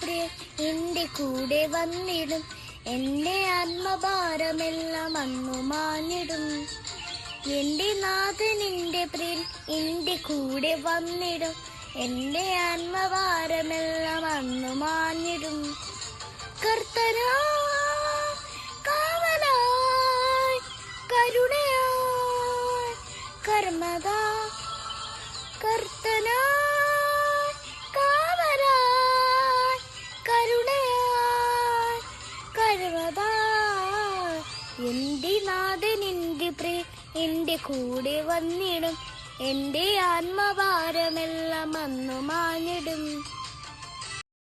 പ്രിയ എന്റെ കൂടെ വന്നിടും. എന്റെ ആത്മഭാരമെല്ലാം അന്നു മാഞ്ഞിടും. എന്റെ നാഥനിന്റെ പ്രിയൻ എന്റെ കൂടെ വന്നിടും. എന്റെ ആത്മഭാരമെല്ലാം അന്നു മാഞ്ഞിടും. കർത്തനാ കാവലായി കരുണയായി കർമ്മദാ കർത്തനായി കാവലായി കരുണയായി കർമ്മദാ എന്റെ നാഥനിന്റെ പ്രിയ എന്റെ കൂടെ വന്നിടും. എന്റെ ആത്മഭാരമെല്ലാം അന്നു മാഞ്ഞിടും.